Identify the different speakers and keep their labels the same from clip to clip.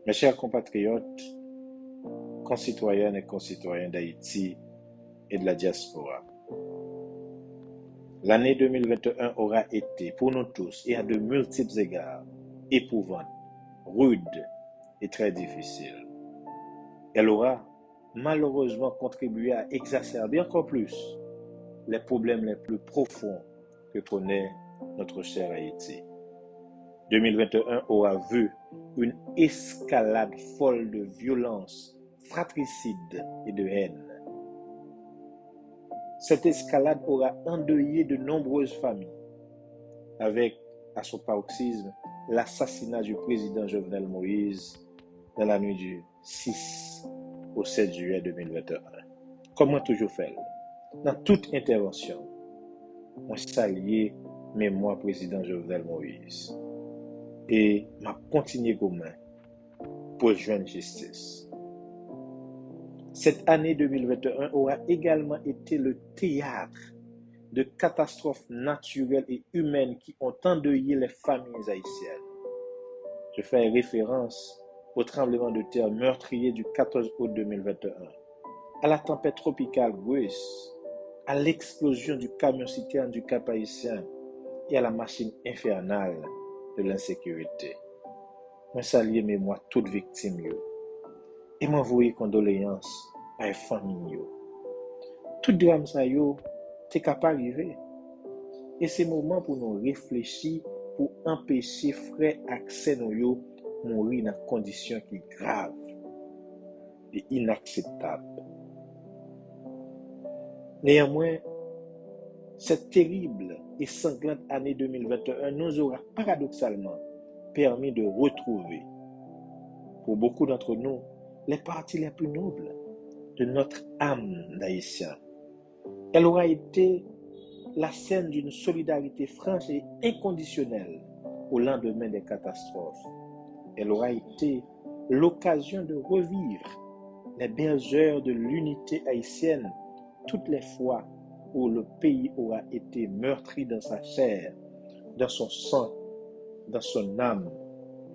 Speaker 1: Mes chers compatriotes, concitoyennes et concitoyens d'Haïti et de la diaspora, l'année 2021 aura été, pour nous tous et à de multiples égards, éprouvante, rude et très difficile. Elle aura malheureusement contribué à exacerber encore plus les problèmes les plus profonds que connaît notre cher Haïti. 2021 aura vu une escalade folle de violence, fratricide et de haine. Cette escalade aura endeuillé de nombreuses familles, avec, à son paroxysme, l'assassinat du président Jovenel Moïse dans la nuit du 6 au 7 juillet 2021. Comme moi toujours fait, dans toute intervention, on salue mémoire président Jovenel Moïse et m'a continué comme pour joindre justice. Cette année 2021 aura également été le théâtre de catastrophes naturelles et humaines qui ont endeuillé les familles haïtiennes. Je fais référence au tremblement de terre meurtrier du 14 août 2021, à la tempête tropicale Grace, à l'explosion du camion-citerne du Cap-Haïtien et à la machine infernale de l'insécurité. Je salue mémoire toutes victimes et m'envoie condoléances à les familles. Tout drame ça yo, t'es capable d'arriver. Et c'est le moment pour nous réfléchir pour empêcher frère accès nous yo mourir dans conditions qui graves et inacceptables. Néanmoins, cette terrible et sanglante année 2021 nous aura paradoxalement permis de retrouver, pour beaucoup d'entre nous, les parties les plus nobles de notre âme d'Haïtien. Elle aura été la scène d'une solidarité franche et inconditionnelle au lendemain des catastrophes. Elle aura été l'occasion de revivre les belles heures de l'unité haïtienne toutes les fois où le pays aura été meurtri dans sa chair, dans son sang, dans son âme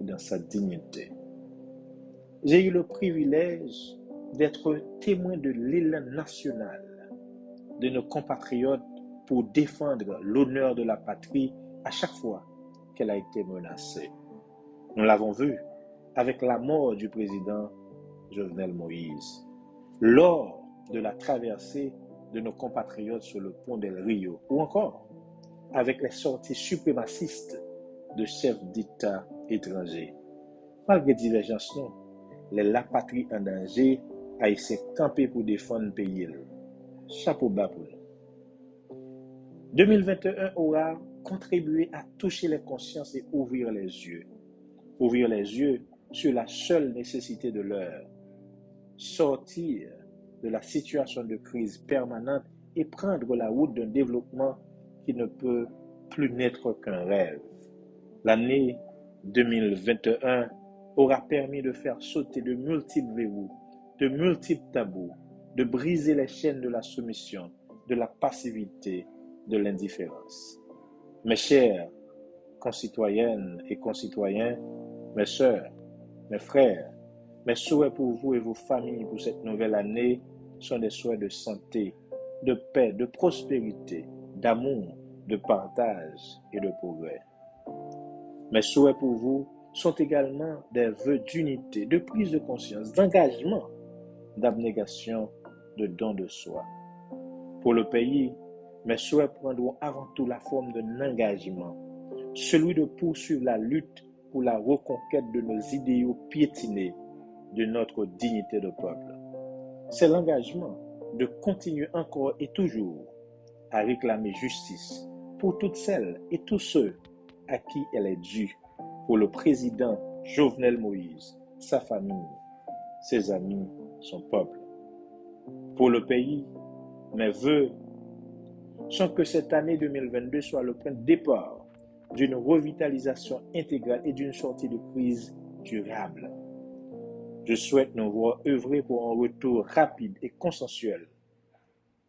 Speaker 1: et dans sa dignité. J'ai eu le privilège d'être témoin de l'élan national de nos compatriotes pour défendre l'honneur de la patrie à chaque fois qu'elle a été menacée. Nous l'avons vu avec la mort du président Jovenel Moïse, lors de la traversée de nos compatriotes sur le pont del Rio, ou encore avec les sorties suprémacistes de chefs d'État étrangers. Malgré divergences, la patrie en danger a essayé de camper pour défendre le pays. Chapeau bas pour nous. 2021 aura contribué à toucher les consciences et ouvrir les yeux. Ouvrir les yeux sur la seule nécessité de l'heure. Sortir de la situation de crise permanente et prendre la route d'un développement qui ne peut plus n'être qu'un rêve. L'année 2021 aura permis de faire sauter de multiples verrous, de multiples tabous, de briser les chaînes de la soumission, de la passivité, de l'indifférence. Mes chers concitoyennes et concitoyens, mes sœurs, mes frères, mes souhaits pour vous et vos familles pour cette nouvelle année sont des souhaits de santé, de paix, de prospérité, d'amour, de partage et de progrès. Mes souhaits pour vous sont également des vœux d'unité, de prise de conscience, d'engagement, d'abnégation, de don de soi. Pour le pays, mes souhaits prendront avant tout la forme d'un engagement, celui de poursuivre la lutte pour la reconquête de nos idéaux piétinés, de notre dignité de peuple. C'est l'engagement de continuer encore et toujours à réclamer justice pour toutes celles et tous ceux à qui elle est due, pour le président Jovenel Moïse, sa famille, ses amis, son peuple. Pour le pays, mes vœux sont que cette année 2022 soit le point de départ d'une revitalisation intégrale et d'une sortie de crise durable. Je souhaite nous voir œuvrer pour un retour rapide et consensuel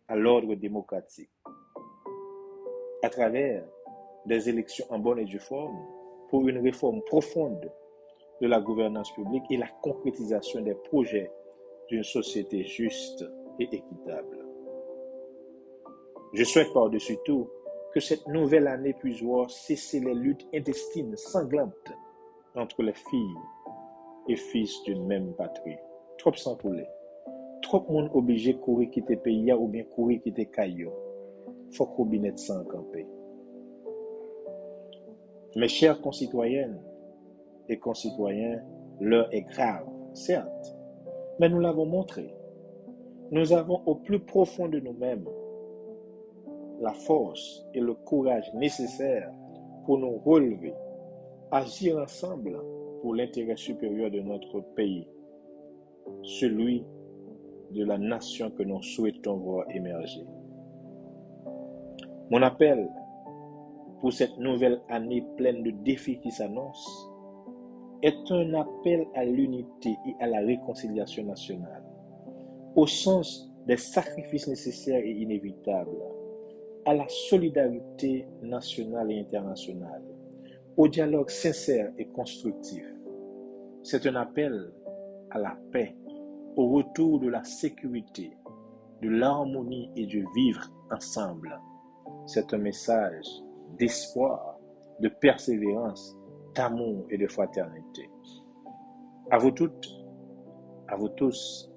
Speaker 1: à l'ordre démocratique, à travers des élections en bonne et due forme, pour une réforme profonde de la gouvernance publique et la concrétisation des projets d'une société juste et équitable. Je souhaite par-dessus tout que cette nouvelle année puisse voir cesser les luttes intestines sanglantes entre les filles et fils d'une même patrie. Trop sans poulet. Trop de monde obligé de courir quitter le pays ou bien courir quitter Caillou. Faut qu'on binette sans camper. Mes chères concitoyennes et concitoyens, l'heure est grave, certes, mais nous l'avons montré. Nous avons au plus profond de nous-mêmes la force et le courage nécessaires pour nous relever, agir ensemble pour l'intérêt supérieur de notre pays, celui de la nation que nous souhaitons voir émerger. Mon appel pour cette nouvelle année pleine de défis qui s'annoncent est un appel à l'unité et à la réconciliation nationale, au sens des sacrifices nécessaires et inévitables, à la solidarité nationale et internationale, au dialogue sincère et constructif. C'est un appel à la paix, au retour de la sécurité, de l'harmonie et du vivre ensemble. C'est un message d'espoir, de persévérance, d'amour et de fraternité. À vous toutes, à vous tous,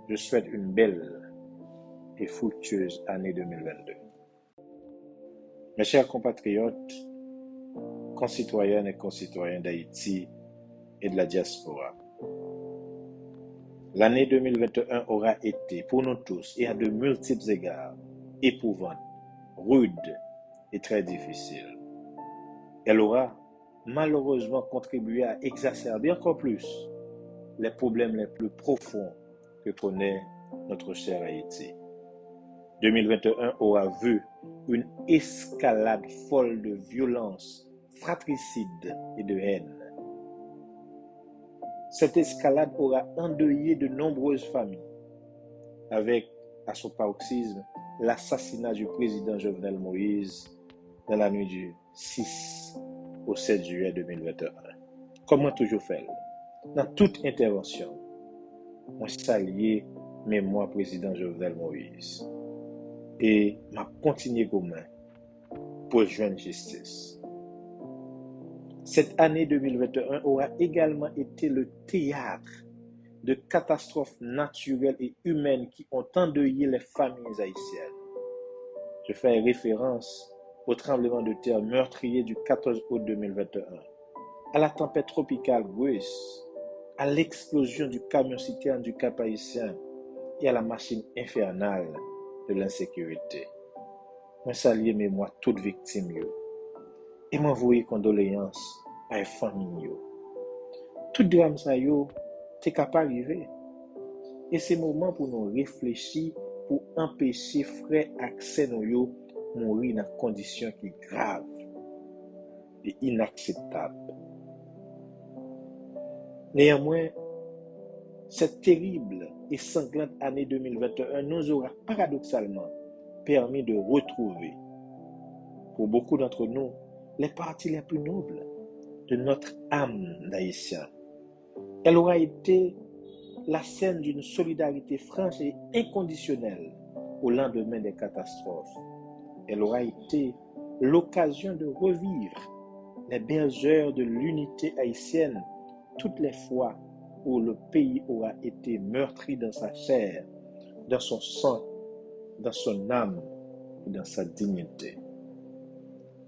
Speaker 1: je souhaite une belle et fructueuse année 2022. Mes chers compatriotes, concitoyennes et concitoyens d'Haïti et de la diaspora, l'année 2021 aura été pour nous tous et à de multiples égards éprouvante, rude et très difficile. Elle aura malheureusement contribué à exacerber encore plus les problèmes les plus profonds que connaît notre cher Haïti. 2021 aura vu une escalade folle de violence, fratricide et de haine. Cette escalade aura endeuillé de nombreuses familles, avec, à son paroxysme, l'assassinat du président Jovenel Moïse dans la nuit du 6 au 7 juillet 2021. Comme moi toujours fait, dans toute intervention, on salue mémoire président Jovenel Moïse et m'a continué comme pour joindre justice. Cette année 2021 aura également été le théâtre de catastrophes naturelles et humaines qui ont endeuillé les familles haïtiennes. Je fais référence au tremblement de terre meurtrier du 14 août 2021, à la tempête tropicale Grace, à l'explosion du camion-citerne du Cap-Haïtien et à la machine infernale de l'insécurité. Je salue mémoire toutes victimes et m'envoyer condoléances à les familles. Tout drame ça t'es capable d'arriver. Et c'est le moment pour nous réfléchir pour empêcher frère accès nous mourir dans des conditions qui sont graves et inacceptables. Néanmoins, cette terrible et sanglante année 2021 nous aura paradoxalement permis de retrouver, pour beaucoup d'entre nous, les parties les plus nobles de notre âme d'Haïtien. Elle aura été la scène d'une solidarité franche et inconditionnelle au lendemain des catastrophes. Elle aura été l'occasion de revivre les belles heures de l'unité haïtienne toutes les fois où le pays aura été meurtri dans sa chair, dans son sang, dans son âme et dans sa dignité.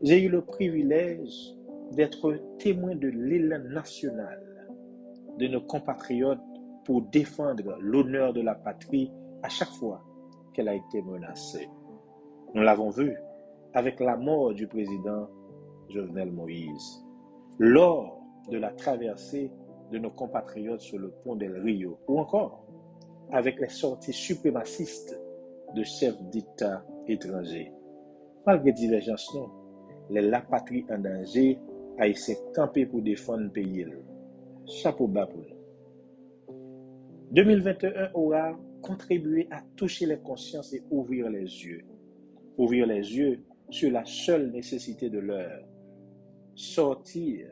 Speaker 1: J'ai eu le privilège d'être témoin de l'élan national de nos compatriotes pour défendre l'honneur de la patrie à chaque fois qu'elle a été menacée. Nous l'avons vu avec la mort du président Jovenel Moïse, lors de la traversée de nos compatriotes sur le pont del Rio, ou encore avec les sorties suprémacistes de chefs d'État étrangers. Malgré divergences, la patrie en danger a essayé de camper pour défendre le pays. Chapeau bas pour nous. 2021 aura contribué à toucher les consciences et ouvrir les yeux. Ouvrir les yeux sur la seule nécessité de l'heure. Sortir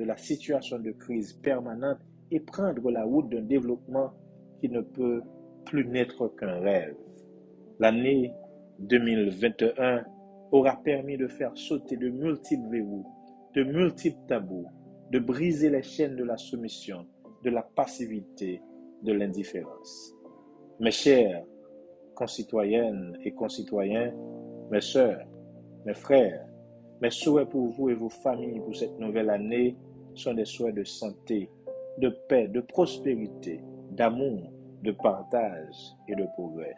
Speaker 1: de la situation de crise permanente et prendre la route d'un développement qui ne peut plus n'être qu'un rêve. L'année 2021 aura permis de faire sauter de multiples verrous, de multiples tabous, de briser les chaînes de la soumission, de la passivité, de l'indifférence. Mes chères concitoyennes et concitoyens, mes sœurs, mes frères, mes souhaits pour vous et vos familles pour cette nouvelle année sont des souhaits de santé, de paix, de prospérité, d'amour, de partage et de progrès.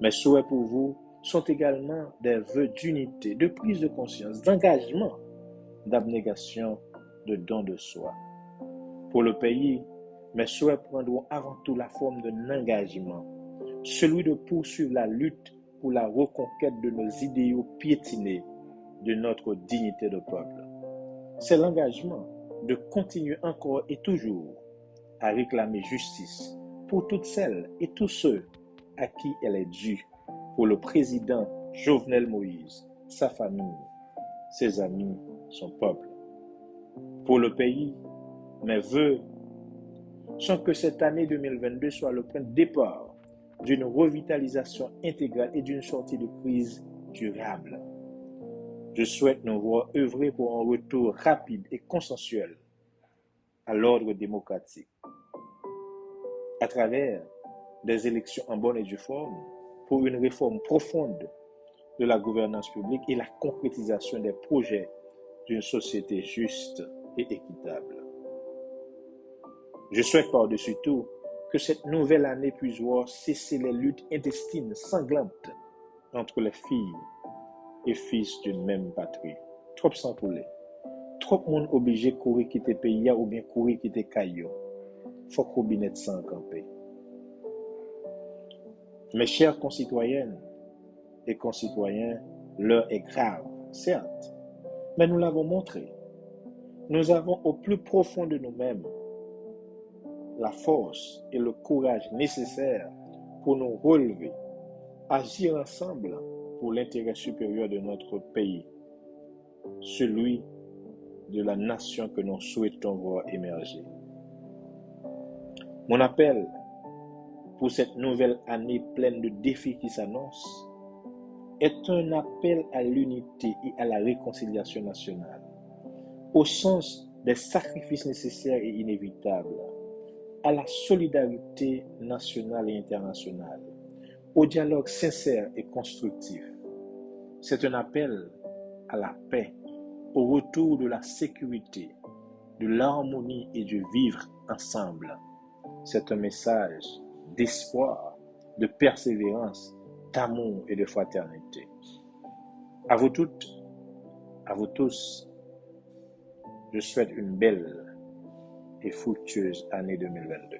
Speaker 1: Mes souhaits pour vous sont également des vœux d'unité, de prise de conscience, d'engagement, d'abnégation, de don de soi. Pour le pays, mes souhaits prendront avant tout la forme d'un engagement, celui de poursuivre la lutte pour la reconquête de nos idéaux piétinés, de notre dignité de peuple. C'est l'engagement de continuer encore et toujours à réclamer justice pour toutes celles et tous ceux à qui elle est due, pour le président Jovenel Moïse, sa famille, ses amis, son peuple. Pour le pays, mes vœux sont que cette année 2022 soit le point de départ d'une revitalisation intégrale et d'une sortie de crise durable. Je souhaite nous voir œuvrer pour un retour rapide et consensuel à l'ordre démocratique, à travers des élections en bonne et due forme, pour une réforme profonde de la gouvernance publique et la concrétisation des projets d'une société juste et équitable. Je souhaite par-dessus tout que cette nouvelle année puisse voir cesser les luttes intestines sanglantes entre les filles et fils d'une même patrie. Trop sans poulet. Trop de monde obligé de courir quitter le pays ou bien courir quitter Caillou. Faut qu'on binet sans camper. Mes chères concitoyennes et concitoyens, l'heure est grave, certes, mais nous l'avons montré. Nous avons au plus profond de nous-mêmes la force et le courage nécessaires pour nous relever, agir ensemble pour l'intérêt supérieur de notre pays, celui de la nation que nous souhaitons voir émerger. Mon appel pour cette nouvelle année pleine de défis qui s'annoncent est un appel à l'unité et à la réconciliation nationale, au sens des sacrifices nécessaires et inévitables, à la solidarité nationale et internationale, au dialogue sincère et constructif. C'est un appel à la paix, au retour de la sécurité, de l'harmonie et du vivre ensemble. C'est un message d'espoir, de persévérance, d'amour et de fraternité. À vous toutes, à vous tous, je souhaite une belle et fructueuse année 2022.